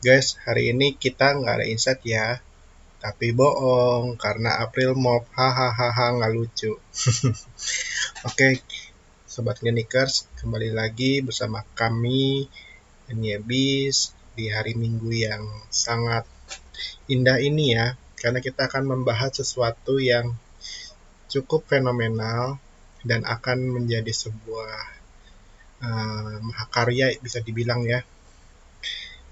Guys, hari ini kita nggak ada insight ya. Tapi bohong, karena April Mop. Hahaha, nggak lucu. Oke, Sobat Klinikers, kembali lagi bersama kami, Nyebis, di hari Minggu yang sangat indah ini ya. Karena kita akan membahas sesuatu yang cukup fenomenal dan akan menjadi sebuah mahakarya bisa dibilang ya,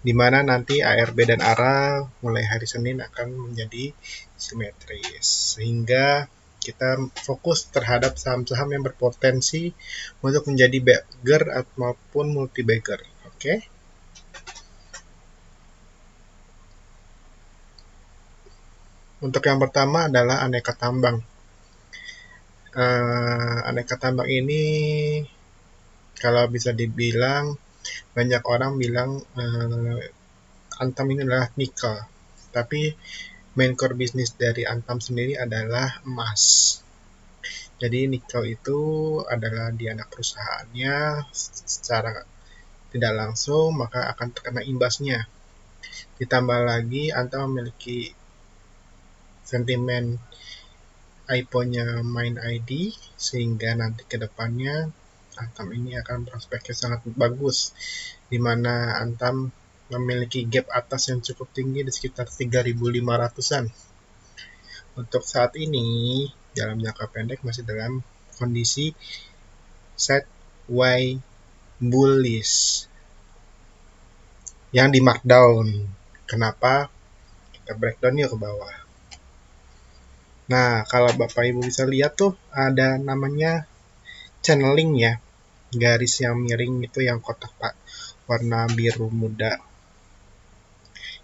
di mana nanti ARB dan ARA mulai hari Senin akan menjadi simetris, sehingga kita fokus terhadap saham-saham yang berpotensi untuk menjadi bagger maupun multi bagger. Oke. Untuk yang pertama adalah aneka tambang. Aneka tambang ini kalau bisa dibilang banyak orang bilang Antam ini adalah nikel, tapi main core bisnis dari Antam sendiri adalah emas. Jadi nikel itu adalah di anak perusahaannya, secara tidak langsung maka akan terkena imbasnya. Ditambah lagi Antam memiliki sentimen IPO-nya Mind ID, sehingga nanti ke depannya Antam ini akan prospeknya sangat bagus, di mana Antam memiliki gap atas yang cukup tinggi di sekitar 3.500-an. Untuk saat ini, dalam jangka pendek masih dalam kondisi sideways bullish yang di markdown. Kenapa? Kita breakdown yuk ke bawah. Nah, kalau Bapak Ibu bisa lihat tuh ada namanya channeling ya, garis yang miring itu yang kotak pak warna biru muda,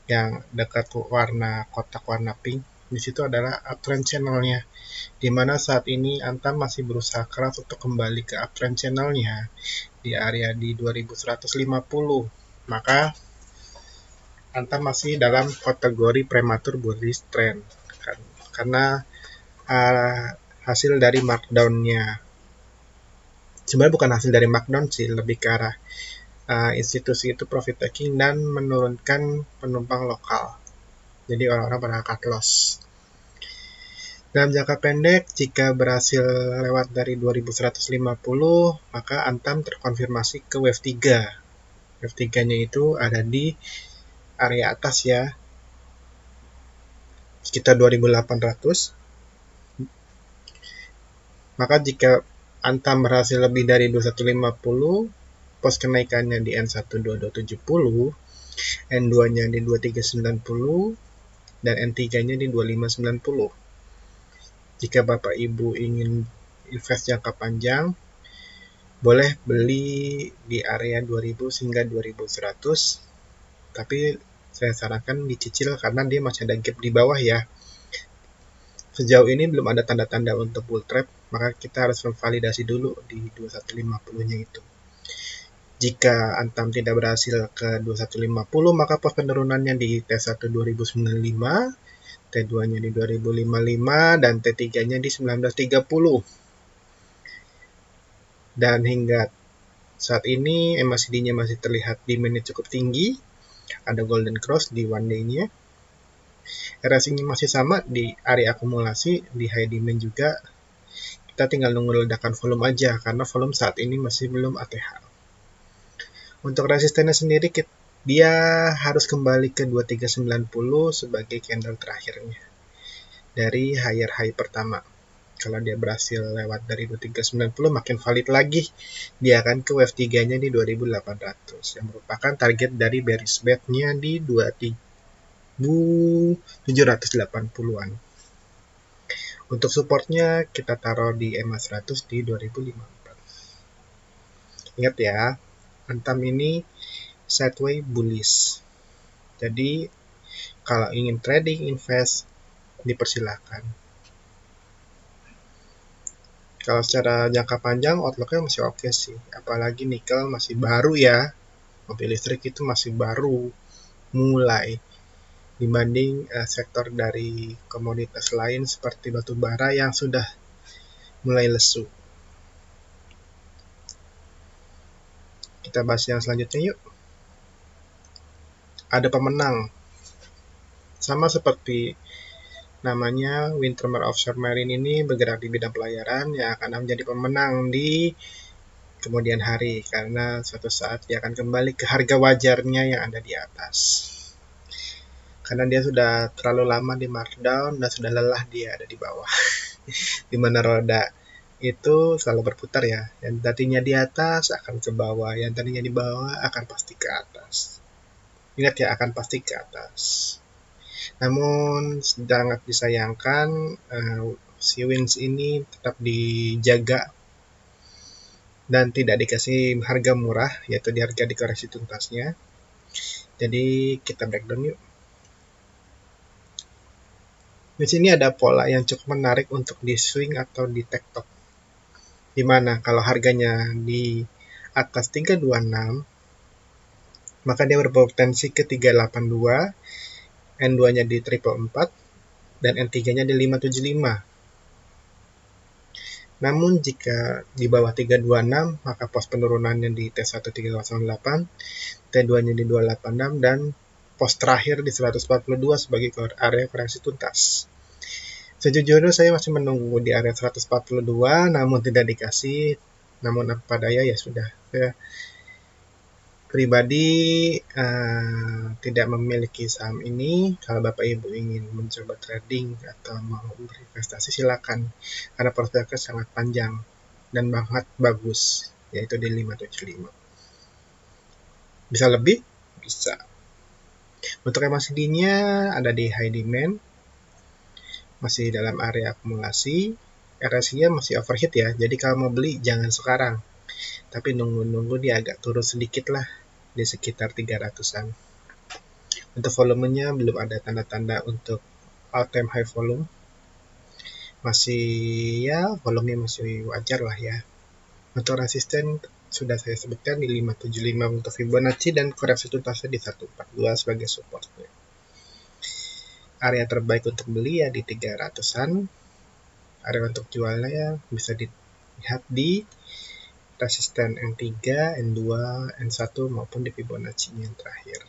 yang dekat warna kotak warna pink. Di situ adalah uptrend channelnya, di mana saat ini Antam masih berusaha keras untuk kembali ke uptrend channelnya di area di 2150. Maka Antam masih dalam kategori prematur bullish trend karena hasil dari markdown-nya. Sebenarnya bukan hasil dari markdown sih, lebih ke arah institusi itu profit taking dan menurunkan penumpang lokal. Jadi orang-orang pada cut loss. Dalam jangka pendek, jika berhasil lewat dari 2150, maka Antam terkonfirmasi ke wave 3. Wave 3-nya itu ada di area atas ya, sekitar 2800. Maka jika Antam berhasil lebih dari 2150, pos kenaikannya di N12270, N2-nya di 2390, dan N3-nya di 2590. Jika Bapak Ibu ingin invest jangka panjang, boleh beli di area 2000 hingga 2100, tapi saya sarankan dicicil karena dia masih ada gap di bawah ya. Sejauh ini belum ada tanda-tanda untuk bull trap, maka kita harus memvalidasi dulu di 2150-nya itu. Jika Antam tidak berhasil ke 2150, maka pos penurunannya di T1 2095, T2-nya di 2055, dan T3-nya di 1930. Dan hingga saat ini MACD-nya masih terlihat demand-nya cukup tinggi, ada golden cross di one day-nya. RSI-nya masih sama di area akumulasi, di high demand juga. Kita tinggal nunggu ledakan volume aja, karena volume saat ini masih belum ATH. Untuk resistennya sendiri, dia harus kembali ke 2390 sebagai candle terakhirnya dari higher high pertama. Kalau dia berhasil lewat dari 2390, makin valid lagi. Dia akan ke wave 3-nya di 2800, yang merupakan target dari bearish bed-nya di 2780-an. Untuk supportnya kita taruh di EMA 100 di 2054. Ingat ya, Antam ini sideways bullish. Jadi kalau ingin trading, invest, dipersilakan. Kalau secara jangka panjang outlook-nya masih oke sih, apalagi nikel masih baru ya, mobil listrik itu masih baru mulai dibanding sektor dari komoditas lain seperti batu bara yang sudah mulai lesu. Kita bahas yang selanjutnya yuk. ada pemenang. Sama seperti namanya Wintermeer Offshore Marine ini bergerak di bidang pelayaran yang akan menjadi pemenang di kemudian hari, karena suatu saat dia akan kembali ke harga wajarnya yang ada di atas. Karena dia sudah terlalu lama di markdown dan sudah lelah dia ada di bawah. Di mana roda itu selalu berputar ya. Yang tadinya di atas akan ke bawah, yang tadinya di bawah akan pasti ke atas. Ingat ya, akan pasti ke atas. Namun sangat disayangkan si Wings ini tetap dijaga dan tidak dikasih harga murah, yaitu di harga dikoreksi tuntasnya. Jadi kita breakdown yuk. Di sini ada pola yang cukup menarik untuk di swing atau di tektok. Dimana kalau harganya di atas 326, maka dia berpotensi ke 382, N2-nya di 444, dan N3-nya di 575. Namun jika di bawah 326, maka pos penurunannya di T1 308, T2-nya di 286, dan pos terakhir di 142 sebagai area koreksi tuntas. Sejujurnya saya masih menunggu di area 142, namun tidak dikasih. Namun apa daya ya sudah. Saya pribadi tidak memiliki saham ini. Kalau Bapak Ibu ingin mencoba trading atau mau berinvestasi silakan, karena prospeknya sangat panjang dan sangat bagus, yaitu di 575. Bisa lebih? Bisa. Untuk MACD-nya ada di high demand, masih dalam area akumulasi, RSI-nya masih overheat ya, jadi kalau mau beli jangan sekarang, tapi nunggu-nunggu dia agak turun sedikit lah, di sekitar 300-an. Untuk volumenya belum ada tanda-tanda untuk all time high volume, masih ya volumenya masih wajar lah ya. Untuk resisten sudah saya sebutkan di 575 untuk Fibonacci dan koreksi tuntasnya di 142 sebagai supportnya. Area terbaik untuk beli ya di 300-an. Area untuk jualnya ya bisa dilihat di resisten N3, N2, N1 maupun di Fibonacci yang terakhir.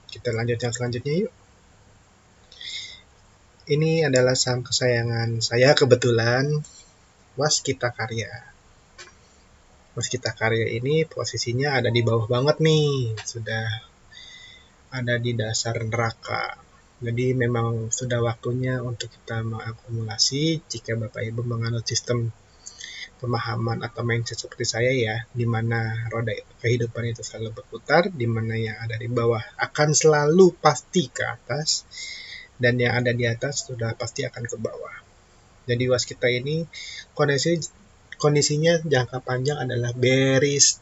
Kita lanjut yang selanjutnya yuk. Ini adalah saham kesayangan saya kebetulan, Waskita Karya. Waskita Karya ini posisinya ada di bawah banget nih, sudah ada di dasar neraka. Jadi memang sudah waktunya untuk kita mengakumulasi jika Bapak Ibu menganut sistem pemahaman atau mindset seperti saya ya, di mana roda kehidupan itu selalu berputar, di mana yang ada di bawah akan selalu pasti ke atas, dan yang ada di atas sudah pasti akan ke bawah. Jadi Waskita ini kondisinya jangka panjang adalah bearish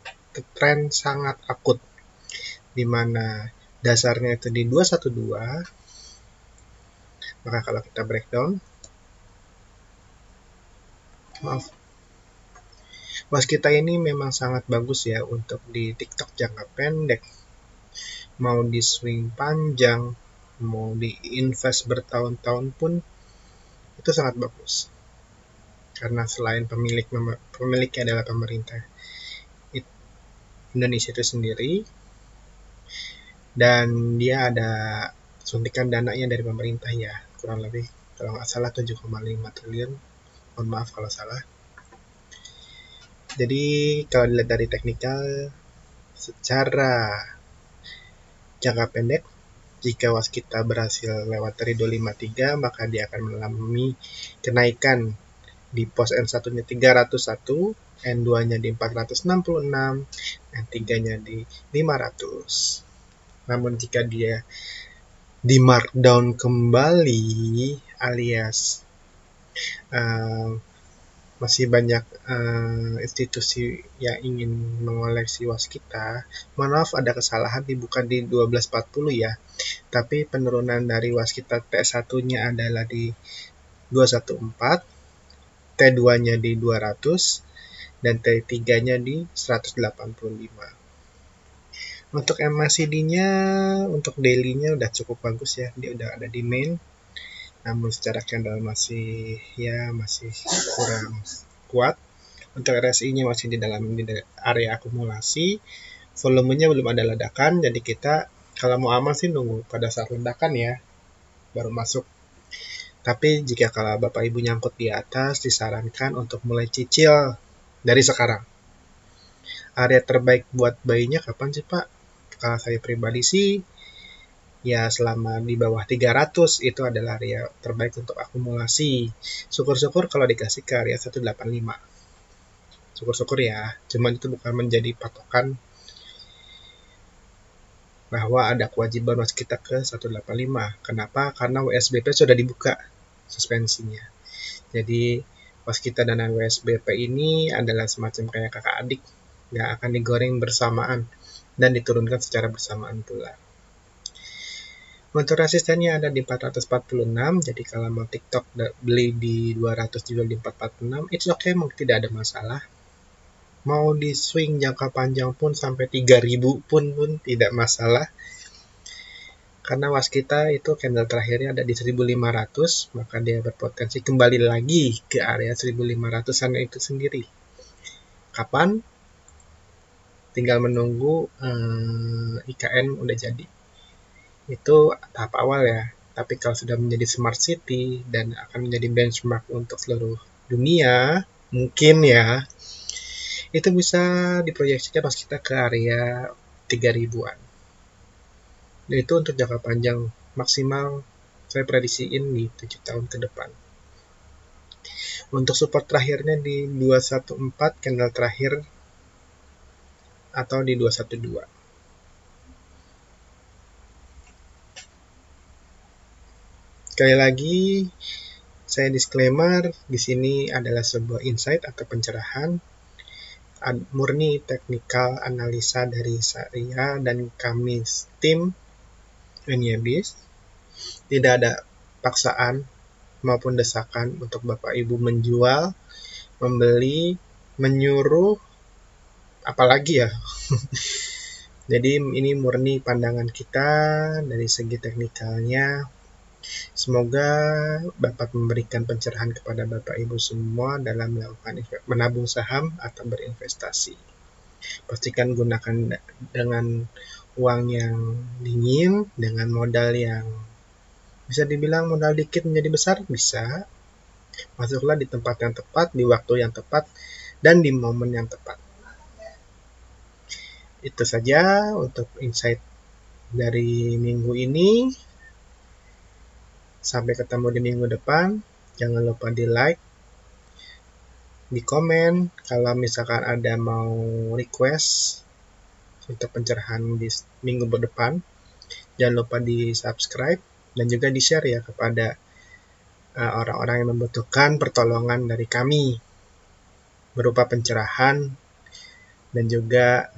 trend sangat akut, di mana dasarnya itu di 212. Maka kalau kita breakdown, Waskita ini memang sangat bagus ya untuk di TikTok jangka pendek, mau di swing panjang, mau di invest bertahun-tahun pun itu sangat bagus. Karena selain pemiliknya adalah pemerintah Indonesia itu sendiri, dan dia ada suntikan dananya dari pemerintah ya, kurang lebih kalau nggak salah 7,5 triliun. Mohon maaf kalau salah. Jadi kalau dilihat dari teknikal, secara jangka pendek, jika Waskita berhasil lewat dari 253, maka dia akan mengalami kenaikan di pos N1-nya 301, N2-nya di 466, N3-nya di 500. Namun jika dia di markdown kembali alias masih banyak institusi yang ingin mengoleksi Waskita, maaf ada kesalahan, bukan di 1240 ya, tapi penurunan dari Waskita T1-nya adalah di 214, T2-nya di 200, dan T3-nya di 185. Untuk MACD-nya, untuk daily-nya udah cukup bagus ya, dia udah ada di main, namun secara candle masih kurang kuat. Untuk RSI-nya masih di area akumulasi, volumenya belum ada ledakan, jadi kita kalau mau aman sih nunggu pada saat ledakan ya, baru masuk. Tapi jika kalau Bapak Ibu nyangkut di atas, disarankan untuk mulai cicil dari sekarang. Area terbaik buat bayinya kapan sih Pak? Kalau saya pribadi sih, ya selama di bawah 300 itu adalah area terbaik untuk akumulasi. Syukur-syukur kalau dikasih ke area 185. Syukur-syukur ya, cuman itu bukan menjadi patokan bahwa ada kewajiban mas kita ke 185. Kenapa? Karena WSBP sudah dibuka suspensinya. Jadi waskita dan WSBP ini adalah semacam kayak kakak adik, nggak akan digoreng bersamaan dan diturunkan secara bersamaan pula. Untuk resistennya ada di 446, jadi kalau mau TikTok beli di 200 juga di 446, it's okay, tidak ada masalah. Mau di swing jangka panjang pun sampai 3000 pun tidak masalah. Karena waskita itu candle terakhirnya ada di 1500, maka dia berpotensi kembali lagi ke area 1500-an itu sendiri. Kapan? Tinggal menunggu IKN udah jadi. Itu tahap awal ya. Tapi kalau sudah menjadi smart city dan akan menjadi benchmark untuk seluruh dunia, mungkin ya, itu bisa diproyeksikan pas kita ke area 3000-an. Dan itu untuk jangka panjang maksimal saya prediksiin di 7 tahun ke depan. Untuk support terakhirnya di 214 candle terakhir atau di 212. Sekali lagi saya disclaimer, di sini adalah sebuah insight atau pencerahan murni teknikal analisa dari saya dan kami tim NYBIS. Tidak ada paksaan maupun desakan untuk Bapak Ibu menjual, membeli, menyuruh, apalagi ya. Jadi ini murni pandangan kita dari segi teknikalnya. Semoga dapat memberikan pencerahan kepada Bapak Ibu semua dalam melakukan menabung saham atau berinvestasi. Pastikan gunakan dengan uang yang dingin, dengan modal yang bisa dibilang modal dikit menjadi besar, bisa. Masuklah di tempat yang tepat, di waktu yang tepat, dan di momen yang tepat. Itu saja untuk insight dari minggu ini. Sampai ketemu di minggu depan. Jangan lupa di like, di komen. Kalau misalkan ada mau request untuk pencerahan di minggu depan, jangan lupa di subscribe dan juga di share ya kepada orang-orang yang membutuhkan pertolongan dari kami berupa pencerahan dan juga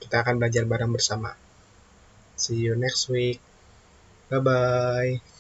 kita akan belajar bareng bersama. See you next week. Bye-bye.